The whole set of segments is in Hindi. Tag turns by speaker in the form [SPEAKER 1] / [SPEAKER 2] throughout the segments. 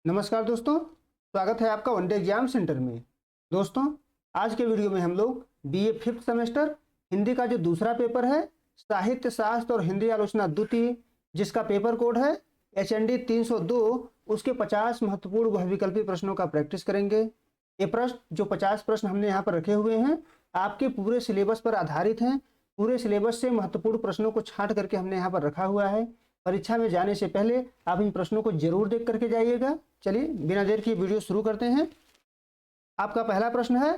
[SPEAKER 1] नमस्कार दोस्तों, स्वागत है आपका वनडे एग्जाम सेंटर में। दोस्तों, आज के वीडियो में हम लोग बीए फिफ्थ सेमेस्टर हिंदी का जो दूसरा पेपर है साहित्य शास्त्र और हिंदी आलोचना द्वितीय, जिसका पेपर कोड है HND 302, उसके 50 महत्वपूर्ण बहुविकल्पी प्रश्नों का प्रैक्टिस करेंगे। ये प्रश्न जो 50 प्रश्न हमने यहाँ पर रखे हुए हैं आपके पूरे सिलेबस पर आधारित हैं। पूरे सिलेबस से महत्वपूर्ण प्रश्नों को छांट करके हमने यहाँ पर रखा हुआ है। परीक्षा में जाने से पहले आप इन प्रश्नों को जरूर देख करके जाइएगा। चलिए बिना देर की वीडियो शुरू करते हैं। आपका पहला प्रश्न है,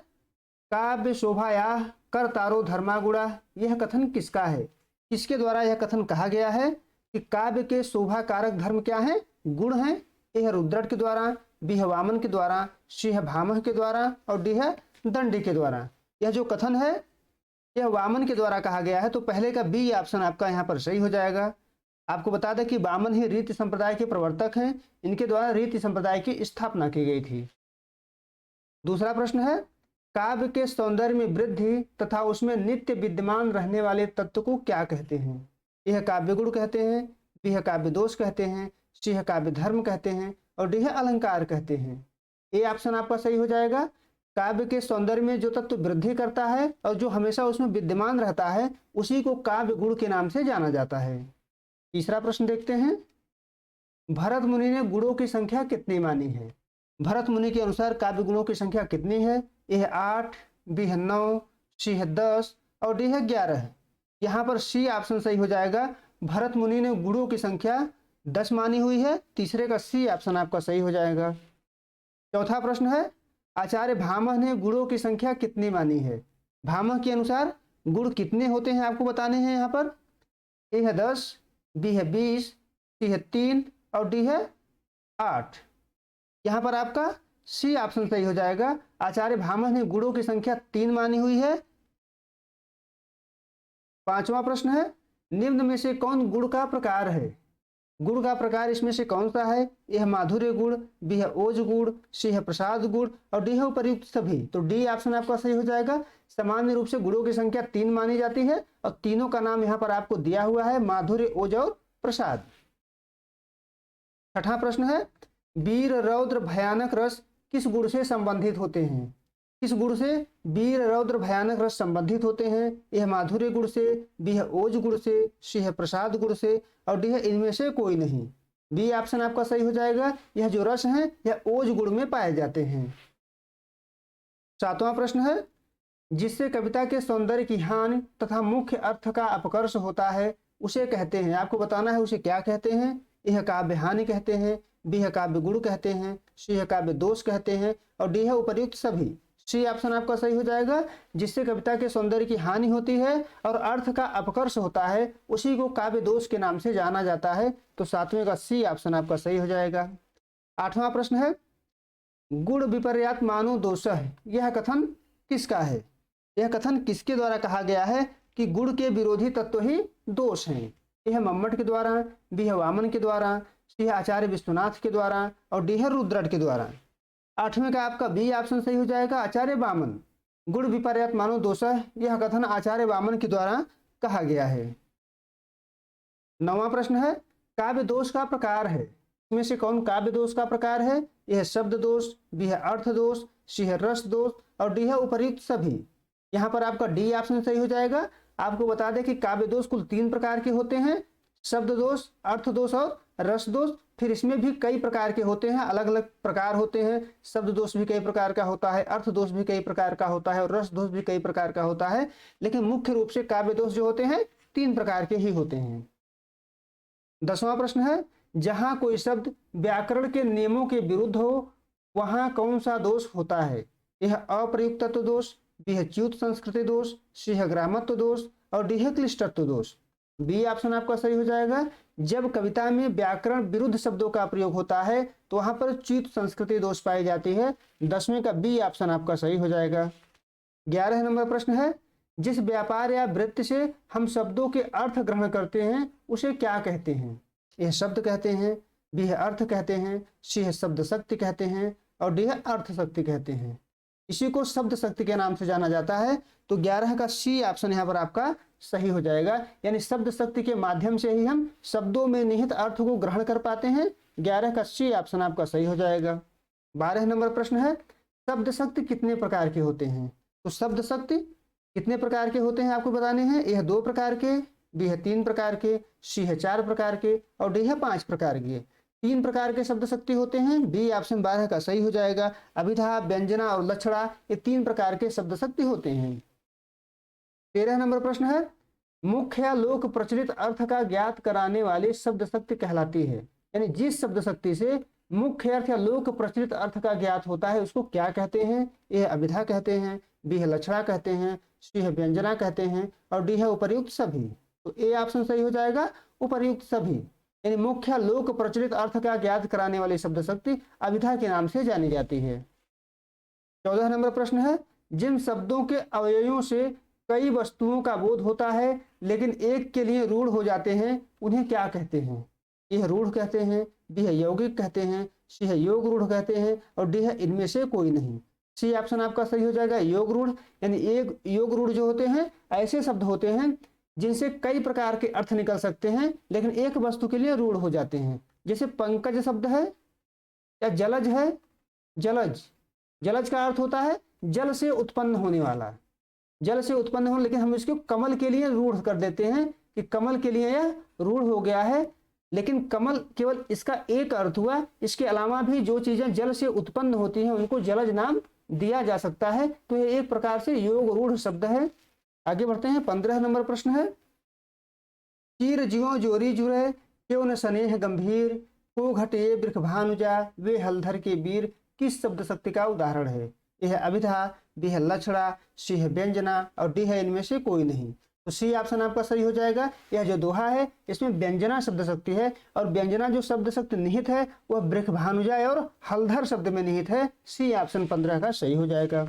[SPEAKER 1] काव्य शोभायाः कर तारो धर्मागुणा, यह कथन किसका है? किसके द्वारा यह कथन कहा गया है कि काव्य के शोभा कारक धर्म क्या है? गुण है। ए है रुद्रट के द्वारा, बी है वामन के द्वारा, सी है भामह के द्वारा और डी है दंडी के द्वारा। यह जो कथन है यह वामन के द्वारा कहा गया है, तो पहले का बी ऑप्शन आपका यहाँ पर सही हो जाएगा। आपको बता दें कि वामन ही रीति संप्रदाय के प्रवर्तक हैं। इनके द्वारा रीति संप्रदाय की स्थापना की गई थी। दूसरा प्रश्न है, काव्य के सौंदर्य में वृद्धि तथा उसमें नित्य विद्यमान रहने वाले तत्व को क्या कहते हैं? यह काव्य गुण कहते हैं, बी है काव्य दोष कहते हैं, सी है काव्य धर्म कहते हैं और डी है अलंकार कहते हैं। ये ऑप्शन आपका सही हो जाएगा। काव्य के सौंदर्य में जो तत्व वृद्धि करता है और जो हमेशा उसमें विद्यमान रहता है उसी को काव्य गुण के नाम से जाना जाता है। तीसरा प्रश्न देखते हैं, भरत मुनि ने गुणों की संख्या कितनी मानी है? भरत मुनि के अनुसार काव्य गुणों की संख्या कितनी है? ए है 8, बी है 9, सी है 10 और डी है 11। यहाँ पर सी ऑप्शन सही हो जाएगा। भरत मुनि ने गुणों की संख्या 10 मानी हुई है। तीसरे का सी ऑप्शन आपका सही हो जाएगा। चौथा प्रश्न है, आचार्य भामह ने गुणों की संख्या कितनी मानी है? भामह के अनुसार गुण कितने होते हैं आपको बताने हैं। यहाँ पर ए है 10, बी है 20, सी है 3 और डी है 8। यहाँ पर आपका सी ऑप्शन सही हो जाएगा। आचार्य भामह ने गुणों की संख्या 3 मानी हुई है। पांचवा प्रश्न है, निम्न में से कौन गुण का प्रकार है? गुण का प्रकार इसमें से कौन सा है? यह माधुर्य गुण, बी है ओज गुण, सी है प्रसाद गुण और डी है उपर्युक्त सभी। तो डी ऑप्शन आपका सही हो जाएगा। सामान्य रूप से गुणों की संख्या 3 मानी जाती है और तीनों का नाम यहाँ पर आपको दिया हुआ है, माधुर्य, ओज और प्रसाद। छठा प्रश्न है, वीर रौद्र भयानक रस किस गुण से संबंधित होते हैं? किस गुण से वीर रौद्र भयानक रस संबंधित होते हैं? यह माधुर्य गुण से, बी है ओज गुण से, सी है प्रसाद गुण से और डी है इनमें से कोई नहीं। बी ऑप्शन आपका सही हो जाएगा। यह जो रस हैं यह ओज गुण में पाए जाते हैं। सातवां प्रश्न है, जिससे कविता के सौंदर्य की हानि तथा मुख्य अर्थ का अपकर्ष होता है उसे कहते हैं। आपको बताना है उसे क्या कहते हैं। यह काव्य हानि कहते हैं, बी है काव्य गुण कहते हैं, सी है काव्य दोष कहते हैं और डी है उपर्युक्त सभी। सी ऑप्शन आपका सही हो जाएगा। जिससे कविता के सौंदर्य की हानि होती है और अर्थ का अपकर्ष होता है उसी को काव्य दोष के नाम से जाना जाता है। तो सातवें का सी ऑप्शन आपका सही हो जाएगा। आठवां प्रश्न है, गुण विपर्यात मानो दोषः, यह कथन किसका है? यह कथन किसके द्वारा कहा गया है कि गुण के विरोधी तत्व ही दोष हैं? यह मम्मट के द्वारा, बी है वामन के द्वारा, सी है आचार्य विश्वनाथ के द्वारा और डी है रुद्रट के द्वारा। आठवें का आपका बी ऑप्शन सही हो जाएगा, आचार्य वामन। गुण विपर्यात मानो दोषः, यह कथन आचार्य वामन के द्वारा कहा गया है। नौवां प्रश्न है, काव्य दोष का प्रकार है। इसमें से कौन काव्य दोष का प्रकार है? यह शब्द दोष, बी है अर्थ दोष, सी है रस दोष और डी है उपर्युक्त सभी। यहाँ पर आपका डी ऑप्शन सही हो जाएगा। आपको बता दें कि काव्य दोष कुल 3 प्रकार के होते हैं, शब्द दोष, अर्थ दोष और रस दोष। फिर इसमें भी कई प्रकार के होते हैं, अलग अलग प्रकार होते हैं। शब्द दोष भी कई प्रकार का होता है, अर्थ दोष भी कई प्रकार का होता है और रस दोष भी कई प्रकार का होता है। लेकिन मुख्य रूप से काव्य दोष जो होते हैं 3 प्रकार के ही होते हैं। 10वां प्रश्न है, जहां कोई शब्द व्याकरण के नियमों के विरुद्ध हो वहां कौन सा दोष होता है? यह अप्रयुक्तत्व दोष, बी है च्युत संस्कृति दोष, सी है ग्रामत्व दोष और डी है क्लिष्टत्व दोष। बी ऑप्शन आपका सही हो जाएगा। जब कविता में व्याकरण विरुद्ध शब्दों का प्रयोग होता है तो वहां पर च्युत संस्कृति दोष पाई जाती है। 10वें का बी ऑप्शन आपका सही हो जाएगा। 11 नंबर प्रश्न है, जिस व्यापार या वृत्ति से हम शब्दों के अर्थ ग्रहण करते हैं उसे क्या कहते हैं? यह शब्द कहते हैं, बी है अर्थ कहते हैं, सी है शब्द शक्ति कहते हैं और डी है अर्थ शक्ति कहते हैं। इसी को शब्द शक्ति के नाम से जाना जाता है। तो 11 का सी ऑप्शन यहाँ पर आपका सही हो जाएगा। यानी शब्द शक्ति के माध्यम से ही हम शब्दों में निहित अर्थ को ग्रहण कर पाते हैं, 11 का सी ऑप्शन आपका सही हो जाएगा। 12 नंबर प्रश्न है, शब्द शक्ति कितने प्रकार के होते हैं? तो शब्द शक्ति कितने प्रकार के होते हैं आपको बताने हैं। ए है 2 प्रकार के, बी है 3 प्रकार के, सी है 4 प्रकार के और डी है 5 प्रकार के। 3 प्रकार के शब्द शक्ति होते हैं, बी ऑप्शन 12 का सही हो जाएगा। अभिधा, व्यंजना और लक्षणा, ये 3 प्रकार के शब्द शक्ति होते हैं। 13 नंबर प्रश्न है, मुख्य या लोक प्रचलित अर्थ का ज्ञात कराने वाली शब्द शक्ति कहलाती है। यानी जिस शब्द शक्ति से मुख्य अर्थ या लोक प्रचलित अर्थ का ज्ञात होता है उसको क्या कहते हैं। ए अभिधा कहते हैं, बी है लक्षणा कहते हैं, सी है व्यंजना कहते हैं और डी है उपर्युक्त सभी। तो ए ऑप्शन सही हो जाएगा, उपर्युक्त सभी। यानी मुख्य लोक प्रचलित अर्थ का ज्ञात कराने वाली शब्द शक्ति अभिधा के नाम से जानी जाती है। 14 नंबर प्रश्न है, जिन शब्दों के अवयवों से कई वस्तुओं का बोध होता है लेकिन एक के लिए रूढ़ हो जाते हैं उन्हें क्या कहते हैं। यह रूढ़ कहते हैं, बी है यौगिक कहते हैं, सी है योग रूढ़ कहते हैं और डी है इनमें से कोई नहीं। सी ऑप्शन आपका सही हो जाएगा, योग रूढ़। यानी एक योग रूढ़ जो होते हैं ऐसे शब्द होते हैं जिनसे कई प्रकार के अर्थ निकल सकते हैं लेकिन एक वस्तु के लिए रूढ़ हो जाते हैं। जैसे पंकज शब्द है या जलज है। जलज, जलज का अर्थ होता है जल से उत्पन्न होने वाला, जल से उत्पन्न हो, लेकिन हम इसको कमल के लिए रूढ़ कर देते हैं कि कमल के लिए यह रूढ़ हो गया है। लेकिन कमल केवल इसका एक अर्थ हुआ, इसके अलावा भी जो चीजें जल से उत्पन्न होती हैं उनको जलज नाम दिया जा सकता है। तो यह एक प्रकार से योग रूढ़ शब्द है। आगे बढ़ते हैं। 15 नंबर प्रश्न है, चीर ज्यों जोरी जुरे क्यों न स्नेह गंभीर, को घटे वृख भानुजा वे हलधर के वीर, किस शब्द शक्ति का उदाहरण है। यह अभिधा, बी है लक्षणा, सी है व्यंजना और डी है इनमें से कोई नहीं। तो सी ऑप्शन आपका सही हो जाएगा। यह जो दोहा है इसमें व्यंजना शब्द शक्ति है और व्यंजना जो शब्द शक्ति निहित है वह वृख भानुजा और हलधर शब्द में निहित है। सी ऑप्शन 15 का सही हो जाएगा।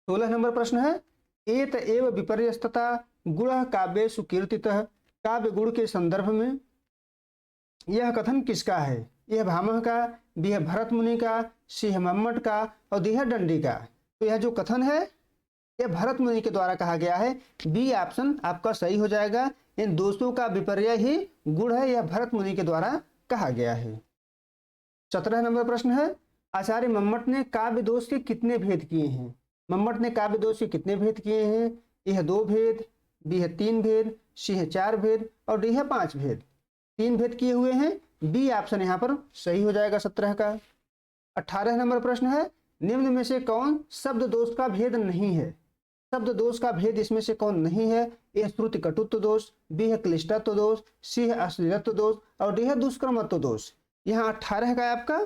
[SPEAKER 1] 16 नंबर प्रश्न है, एत एव विपर्यस्तता गुण काव्य सुकीर्तितः, काव्य गुण के संदर्भ में यह कथन किसका है। यह भामह का, बी है भरत मुनि का, सी है मम्मट का और डी है दंडी का। तो यह जो कथन है यह भरत मुनि के द्वारा कहा गया है। बी ऑप्शन आपका सही हो जाएगा। इन दोषों का विपर्य ही गुण है, यह भरत मुनि के द्वारा कहा गया है। 17 नंबर प्रश्न है, आचार्य मम्मट ने काव्य दोष के कितने भेद किए हैं। मम्मट ने काव्य दोष के कितने भेद किए हैं। ए है 2 भेद, बी है 3 भेद, सी है 4 भेद और डी है 5 भेद। 3 भेद किए हुए हैं। बी ऑप्शन यहाँ पर सही हो जाएगा 17 का। 18 नंबर प्रश्न है, निम्न में से कौन शब्द दोष का भेद नहीं है। शब्द दोष का भेद इसमें से कौन नहीं है। ए श्रुति कटुत्व दोष, बी है क्लिष्टत्व दोष, सी है अश्लीलत्व दोष और डी है दुष्कर्मत्व दोष। यहाँ 18 का आपका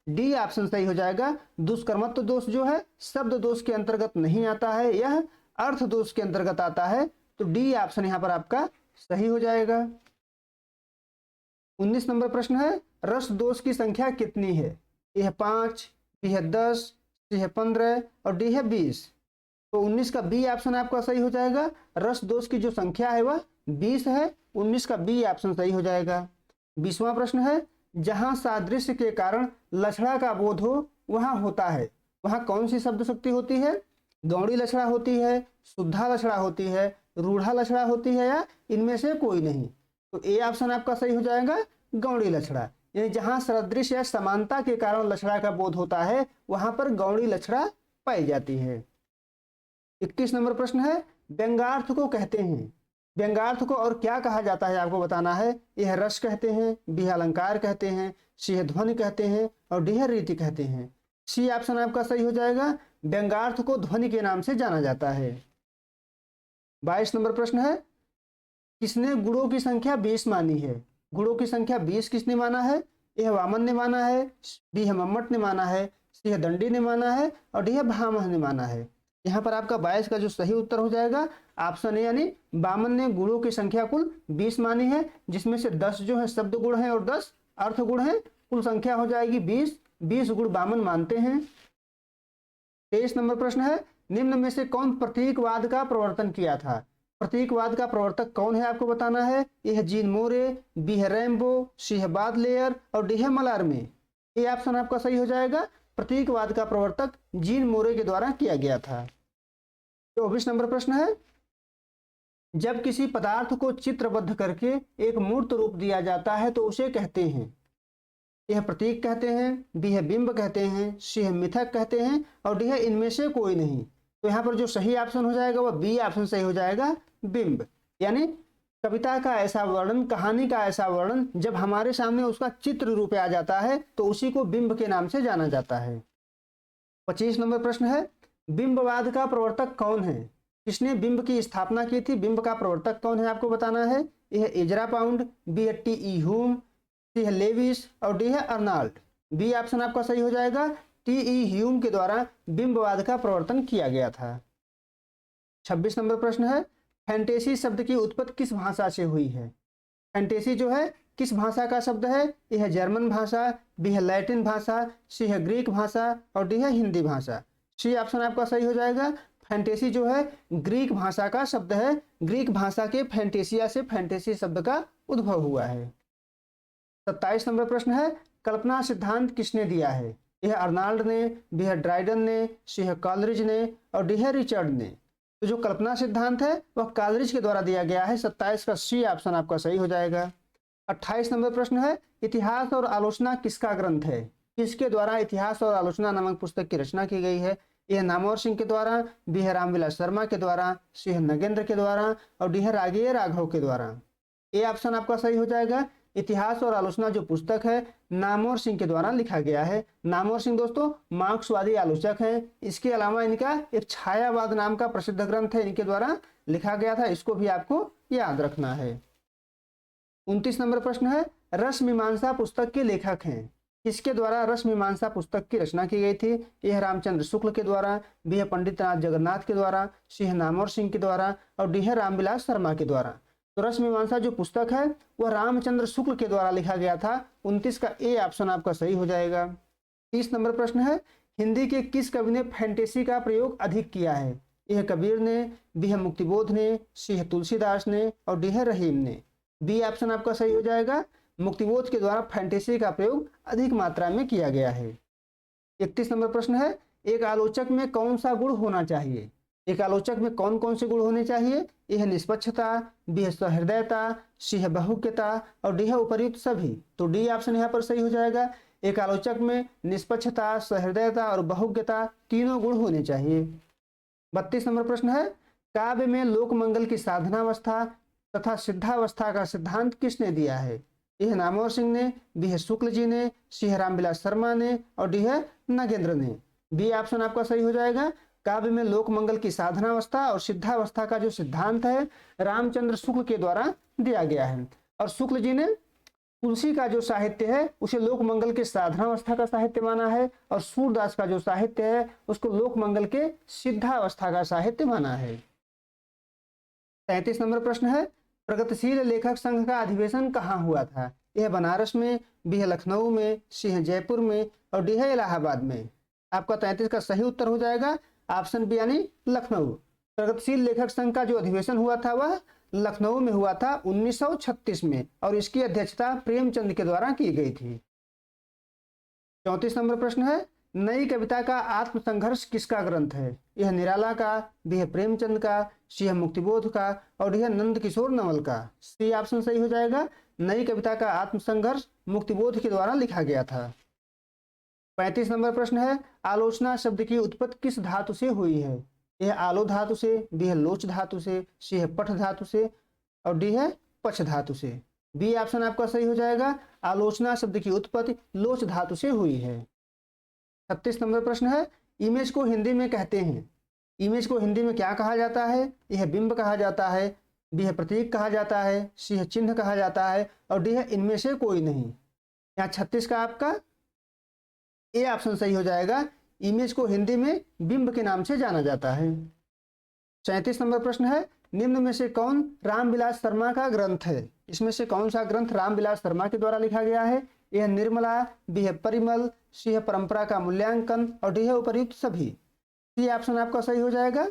[SPEAKER 1] डी ऑप्शन सही हो जाएगा। दुष्कर्मत्व दोष जो है शब्द दोष के अंतर्गत नहीं आता है, यह अर्थ दोष के अंतर्गत आता है। तो डी ऑप्शन यहाँ पर आपका सही हो जाएगा। 19 नंबर प्रश्न है, रस दोष की संख्या कितनी है। ए है 5, बी है 10, सी है 15 और डी है 20। तो 19 का बी ऑप्शन आपका सही हो जाएगा। रस दोष की जो संख्या है वह 20 है। 19 का बी ऑप्शन सही हो जाएगा। 20वां प्रश्न है, जहां सादृश्य के कारण लक्षणा का बोध हो वहां होता है, वहां कौन सी शब्द शक्ति होती है। गौड़ी लक्षणा होती है, शुद्धा लक्षणा होती है, रूढ़ा लक्षणा होती है या इनमें से कोई नहीं। तो ए ऑप्शन आपका सही हो जाएगा, गौड़ी लक्षणा। यानी जहां सदृश या समानता के कारण लक्षणा का बोध होता है वहां पर गौड़ी लक्षणा पाई जाती है। 21 नंबर प्रश्न है, व्यंग्यार्थ को कहते हैं। व्यंग्यार्थ को और क्या कहा जाता है आपको बताना है। यह रस कहते हैं, बी अलंकार कहते हैं, सी है ध्वनि कहते हैं और डी है रीति कहते हैं। सी ऑप्शन आपका सही हो जाएगा। व्यंग्यार्थ को ध्वनि के नाम से जाना जाता है। 22 नंबर प्रश्न है, किसने गुणों की संख्या 20 मानी है। गुणों की संख्या 20 किसने माना है। यह वामन ने माना है, बी है मम्मट ने माना है, सी है दंडी ने माना है और डी है भामह ने माना है। यहाँ पर आपका 22 का जो सही उत्तर हो जाएगा ऑप्शन ए, यानी वामन ने गुणों की संख्या कुल 20 मानी है, जिसमें से 10 जो है शब्द गुण है और 10 अर्थ गुण है। कुल संख्या हो जाएगी 20। 20 गुण वामन मानते हैं। 23 नंबर प्रश्न है, निम्न में से कौन प्रतीकवाद का प्रवर्तन किया था। प्रतीकवाद का प्रवर्तक कौन है आपको बताना है। ए है जीन मोरे, बी है रैम्बो, सी है बादलेयर और डी है मलारमे। ये ऑप्शन आपका सही हो जाएगा। प्रतीकवाद का प्रवर्तक जीन मोरे के द्वारा किया गया था। 24 नंबर प्रश्न है, जब किसी पदार्थ को चित्रबद्ध करके एक मूर्त रूप दिया जाता है तो उसे कहते हैं, यह प्रतीक कहते हैं, बी है बिंब कहते हैं, सी है मिथक कहते हैं और डी है इनमें से कोई नहीं। तो यहाँ पर जो सही ऑप्शन हो जाएगा वह बी ऑप्शन सही हो जाएगा, बिंब। यानी कविता का ऐसा वर्णन, कहानी का ऐसा वर्णन जब हमारे सामने उसका चित्र रूप आ जाता है तो उसी को बिंब के नाम से जाना जाता है। 25 नंबर प्रश्न है, बिंबवाद का प्रवर्तक कौन है? किसने बिंब की स्थापना की थी? बिंब का प्रवर्तक कौन है आपको बताना है। ए है एजरा पाउंड, बी है टी.ई. ह्यूम, सी है लेविस और डी है अर्नाल्ड। बी ऑप्शन आपका सही हो जाएगा, टी.ई. ह्यूम के द्वारा बिंबवाद का प्रवर्तन किया गया था। 26 नंबर प्रश्न है, फैंटेसी शब्द की उत्पत्ति किस भाषा से हुई है? फैंटेसी जो है किस भाषा का शब्द है? ए है जर्मन भाषा, बी है लैटिन भाषा, सी है ग्रीक भाषा और डी है हिंदी भाषा। सी ऑप्शन आपका सही हो जाएगा, फैंटेसी जो है ग्रीक भाषा का शब्द है। ग्रीक भाषा के फैंटेसिया से फैंटेसी शब्द का उद्भव हुआ है। 27 नंबर प्रश्न है, कल्पना सिद्धांत किसने दिया है? यह अर्नाल्ड ने, बी है ड्राइडन ने, सी है कॉलरिज ने और डी है रिचर्ड ने। तो जो कल्पना सिद्धांत है वह कॉलरिज के द्वारा दिया गया है। 27 का सी ऑप्शन आपका सही हो जाएगा। 28 नंबर प्रश्न है, इतिहास और आलोचना किसका ग्रंथ है? किसके द्वारा इतिहास और आलोचना नामक पुस्तक की रचना की गई है? यह नामवर सिंह के द्वारा, बी है रामविलास शर्मा के द्वारा, सी है नगेंद्र के द्वारा और डी है रागीय राघव के द्वारा। ए ऑप्शन आपका सही हो जाएगा, इतिहास और आलोचना जो पुस्तक है नामवर सिंह के द्वारा लिखा गया है। नामवर सिंह दोस्तों मार्क्सवादी आलोचक हैं। इसके अलावा इनका एक छायावाद नाम का प्रसिद्ध ग्रंथ है, इनके द्वारा लिखा गया था, इसको भी आपको याद रखना है। 29 नंबर प्रश्न है, रस मीमांसा पुस्तक के लेखक हैं? किसके द्वारा रस मीमांसा पुस्तक की रचना की गई थी? यह रामचंद्र शुक्ल के द्वारा, बी है पंडित नाथ जगन्नाथ के द्वारा, सी है नामवर सिंह के द्वारा और डी है रामविलास शर्मा के द्वारा। तो रस मीमांसा जो पुस्तक है वह रामचंद्र शुक्ल के द्वारा लिखा गया था। 29 का ए ऑप्शन आपका सही हो जाएगा। 30 नंबर प्रश्न है, हिंदी के किस कवि ने फैंटेसी का प्रयोग अधिक किया है? यह कबीर ने, बी है मुक्तिबोध ने, सी है तुलसीदास ने और डी है रहीम ने। बी ऑप्शन आपका सही हो जाएगा, मुक्तिबोध के द्वारा फैंटेसी का प्रयोग अधिक मात्रा में किया गया है। 31 नंबर प्रश्न है, एक आलोचक में कौन सा गुण होना चाहिए? एक आलोचक में कौन कौन से गुण होने चाहिए? यह है निष्पक्षता, बी है सहृदयता, सी है बहुज्ञता और डी है उपर्युक्त सभी। तो डी ऑप्शन यहाँ पर सही हो जाएगा। एक आलोचक में निष्पक्षता, सहृदयता और बहुज्ञता तीनों गुण होने चाहिए। 32 नंबर प्रश्न है, काव्य में लोक मंगल की साधनावस्था तथा सिद्धावस्था का सिद्धांत किसने दिया है? यह नामवर सिंह ने, बी है शुक्ल जी ने, सी है रामविलास शर्मा ने और डी है नगेंद्र ने। बी ऑप्शन आपका सही हो जाएगा, काव्य में लोक मंगल की साधनावस्था और सिद्धावस्था का जो सिद्धांत है रामचंद्र शुक्ल के द्वारा दिया गया है। और शुक्ल जी ने तुलसी का जो साहित्य है उसे लोक मंगल के साधनावस्था का साहित्य माना है और सूरदास का जो साहित्य है उसको लोक मंगल के सिद्धावस्था का साहित्य माना है। 33 नंबर प्रश्न है, प्रगतिशील लेखक संघ का अधिवेशन कहाँ हुआ था? यह बनारस में, बी है लखनऊ में, सी है जयपुर में और डी है इलाहाबाद में। आपका 33 का सही उत्तर हो जाएगा ऑप्शन बी यानी लखनऊ। प्रगतिशील लेखक संघ का जो अधिवेशन हुआ था वह लखनऊ में हुआ था 1936 में और इसकी अध्यक्षता प्रेमचंद के द्वारा की गई थी। 34 नंबर प्रश्न है, नई कविता का आत्मसंघर्ष किसका ग्रंथ है? यह निराला का, बी है प्रेमचंद का, सी है मुक्तिबोध का और डी है नंद किशोर नवल का। सी ऑप्शन सही हो जाएगा, नई कविता का आत्मसंघर्ष मुक्तिबोध के द्वारा लिखा गया था। 35 नंबर प्रश्न है, आलोचना शब्द की उत्पत्ति किस धातु से हुई है? यह आलो धातु से, बी है लोच धातु से, सी है पठ धातु से और डी है पछ धातु से। बी ऑप्शन आपका सही हो जाएगा, आलोचना शब्द की उत्पत्ति लोच धातु से हुई है। 36 नंबर प्रश्न है, इमेज को हिंदी में कहते हैं, इमेज को हिंदी में क्या कहा जाता है? यह बिंब कहा जाता है, बी है प्रतीक कहा जाता है, सी है चिन्ह कहा जाता है और डी है इनमें से कोई नहीं। यहाँ 36 का आपका ए ऑप्शन सही हो जाएगा, इमेज को हिंदी में बिंब के नाम से जाना जाता है। 37 नंबर प्रश्न है, निम्न में से कौन रामविलास शर्मा का ग्रंथ है? इसमें से कौन सा ग्रंथ रामविलास शर्मा के द्वारा लिखा गया है? यह निर्मला, बी है परिमल, सी है परंपरा का मूल्यांकन और डी है उपर्युक्त सभी। सी ऑप्शन आपका सही हो जाएगा,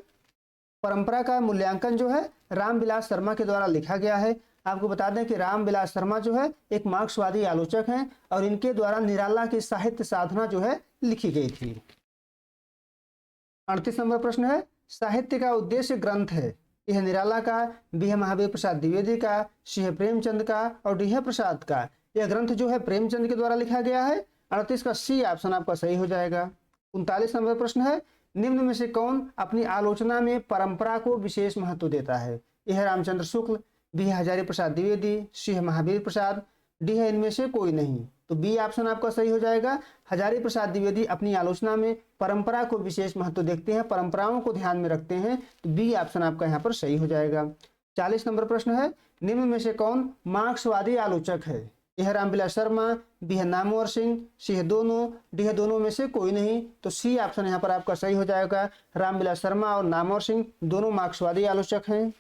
[SPEAKER 1] परंपरा का मूल्यांकन जो है रामविलास शर्मा के द्वारा लिखा गया है। आपको बता दें कि रामविलास शर्मा जो है एक मार्क्सवादी आलोचक हैं और इनके द्वारा निराला की साहित्य साधना जो है लिखी गई थी। 38 नंबर प्रश्न है, साहित्य का उद्देश्य ग्रंथ है, ए है निराला का, बी है महावीर प्रसाद द्विवेदी का, सी है प्रेमचंद का और डी है प्रसाद का। यह ग्रंथ जो है प्रेमचंद के द्वारा लिखा गया है। 38 का सी ऑप्शन आपका सही हो जाएगा। 39 नंबर प्रश्न है, निम्न में से कौन अपनी आलोचना में परंपरा को विशेष महत्व देता है? यह है रामचंद्र शुक्ल, बी है हजारी प्रसाद द्विवेदी, सी है महावीर प्रसाद, डी है इनमें से कोई नहीं। तो बी ऑप्शन आपका सही हो जाएगा। हजारी प्रसाद द्विवेदी अपनी आलोचना में परंपरा को विशेष महत्व देखते हैं, परंपराओं को ध्यान में रखते हैं, तो बी ऑप्शन आपका यहाँ पर सही हो जाएगा। 40 नंबर प्रश्न है, निम्न में से कौन मार्क्सवादी आलोचक है? यह है रामविलास शर्मा, बी है नामवर सिंह, सी है दोनों, डी है दोनों में से कोई नहीं। तो सी ऑप्शन यहाँ पर आपका सही हो जाएगा। रामविलास शर्मा और नामवर सिंह दोनों मार्क्सवादी आलोचक हैं।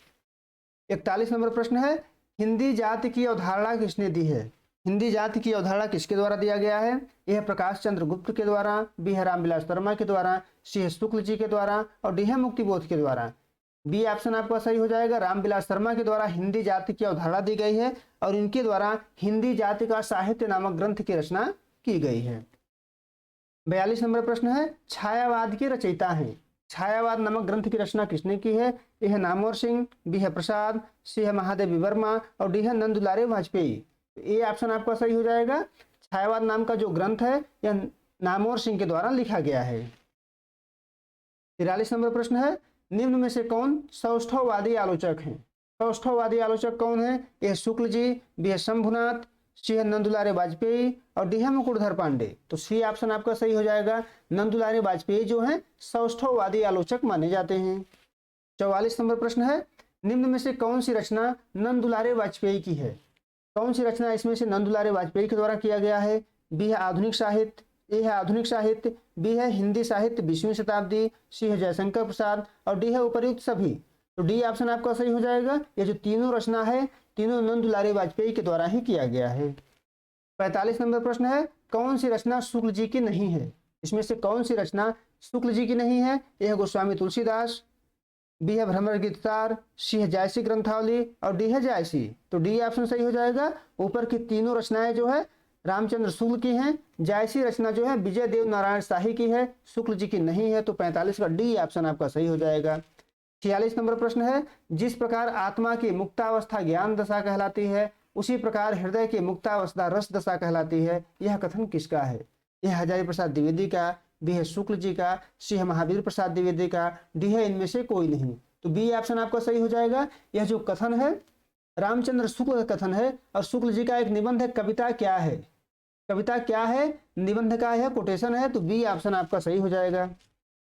[SPEAKER 1] 41 नंबर प्रश्न है, हिंदी जाति की अवधारणा किसने दी है? हिंदी जाति की अवधारणा किसके द्वारा दिया गया है? यह प्रकाश चंद्र गुप्त के द्वारा, बी है रामविलास शर्मा के द्वारा, सी है शुक्ल जी के द्वारा और डी है मुक्तिबोध के द्वारा। बी ऑप्शन आपका सही हो जाएगा। रामविलास शर्मा के द्वारा हिंदी जाति की अवधारणा दी गई है और इनके द्वारा हिंदी जाति का साहित्य नामक ग्रंथ की रचना की गई है। 42 नंबर प्रश्न है, छायावाद के रचयिता हैं। छायावाद नामक ग्रंथ की रचना किसने की है? यह है नामवर सिंह, बी है प्रसाद, सी है महादेवी वर्मा और डी है नंदुलारे वाजपेयी। ये ऑप्शन आपका सही हो जाएगा। छायावाद नाम का जो ग्रंथ है यह नामवर सिंह के द्वारा लिखा गया है। 43 नंबर प्रश्न है, निम्न में से कौन सौष्ठववादी आलोचक हैं? सौष्ठववादी आलोचक कौन है? यह शुक्ल जी, बी है शंभुनाथ, सी है नंदुलारे वाजपेयी और डी है मुकुटधर पांडे। तो सी ऑप्शन आपका सही हो जाएगा। नंदुलारे वाजपेयी जो है सौष्ठववादी आलोचक माने जाते हैं। 44 नंबर प्रश्न है, निम्न में से कौन सी रचना नंदुलारे वाजपेयी की है? कौन सी रचना इसमें से नंदुलारे वाजपेयी के द्वारा किया गया है? बी है आधुनिक साहित्य, ए है आधुनिक साहित्य, बी है हिंदी साहित्य 20वीं शताब्दी, सी है जयशंकर प्रसाद और डी है उपर्युक्त सभी। तो डी ऑप्शन आपका सही हो जाएगा। ये जो तीनों रचना है तीनों नंदुलारे वाजपेयी के द्वारा ही किया गया है। 45 नंबर प्रश्न है, कौन सी रचना शुक्ल जी की नहीं है? इसमें से कौन सी रचना शुक्ल जी की नहीं है? यह है गोस्वामी तुलसीदास, बी है भ्रमर गीतकार, सी है जायसी ग्रंथावली और डी है जायसी। तो डी ऑप्शन सही हो जाएगा। ऊपर की तीनों रचनाएं जो है रामचंद्र शुक्ल की हैं, जायसी रचना जो है विजय देव नारायण शाही की है, शुक्ल जी की नहीं है। तो 45 का डी ऑप्शन आपका सही हो जाएगा। 46 नंबर प्रश्न है, जिस प्रकार आत्मा की मुक्तावस्था ज्ञान दशा कहलाती है उसी प्रकार हृदय की मुक्तावस्था रस दशा कहलाती है। यह कथन किसका है? यह हजारी प्रसाद द्विवेदी का, बी है शुक्ल जी का, सी है महावीर प्रसाद द्विवेदी का, डी है इनमें से कोई नहीं। तो बी ऑप्शन आपका सही हो जाएगा। यह जो कथन है रामचंद्र शुक्ल का कथन है और शुक्ल जी का एक निबंध है। कविता क्या है? कविता क्या है? निबंध का है, कोटेशन है। तो बी ऑप्शन आपका सही हो जाएगा।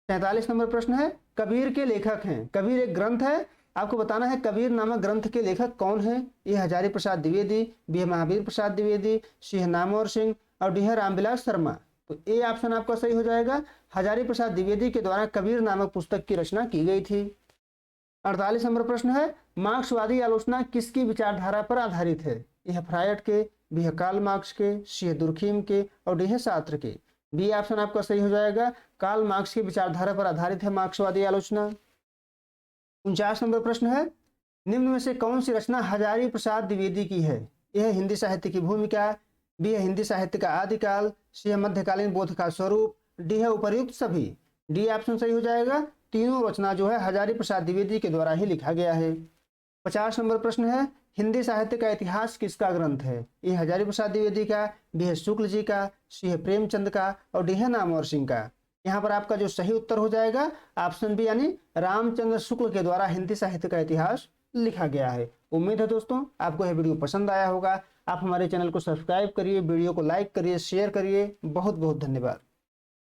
[SPEAKER 1] 43 नंबर प्रश्न है, कबीर के लेखक हैं। कबीर एक ग्रंथ है, आपको बताना है कबीर नामक ग्रंथ के लेखक कौन है? यह हजारी प्रसाद द्विवेदी, बी है महावीर प्रसाद द्विवेदी, सी है नामवर सिंह और डी है रामविलास शर्मा। तो ए ऑप्शन आपका सही हो जाएगा। हजारी प्रसाद द्विवेदी के द्वारा कबीर नामक पुस्तक की रचना की गई थी। 48 नंबर प्रश्न है, मार्क्सवादी आलोचना किसकी विचारधारा पर आधारित है? यह फ्रायड के, बी है कार्ल मार्क्स के, सी है दुर्खीम के और डी है सार्त्र के। बी ऑप्शन आपका सही हो जाएगा। कार्ल मार्क्स की विचारधारा पर आधारित है मार्क्सवादी आलोचना। 49 नंबर प्रश्न है, निम्न में से कौन सी रचना हजारी प्रसाद द्विवेदी की है? यह हिंदी साहित्य की भूमिका, बी है हिंदी साहित्य का आदिकाल, सी है मध्यकालीन बोध का स्वरूप, डी है उपर्युक्त सभी। डी ऑप्शन सही हो जाएगा। तीनों रचना जो है हजारी प्रसाद द्विवेदी के द्वारा ही लिखा गया है। 50 नंबर प्रश्न है, हिंदी साहित्य का इतिहास किसका ग्रंथ है? ये हजारी प्रसाद द्विवेदी का, बी है शुक्ल जी का, सी है प्रेमचंद का और डी है नामवर सिंह का। यहाँ पर आपका जो सही उत्तर हो जाएगा ऑप्शन बी, यानी रामचंद्र शुक्ल के द्वारा हिंदी साहित्य का इतिहास लिखा गया है। उम्मीद है दोस्तों आपको यह वीडियो पसंद आया होगा। आप हमारे चैनल को सब्सक्राइब करिए, वीडियो को लाइक करिए, शेयर करिए। बहुत बहुत धन्यवाद।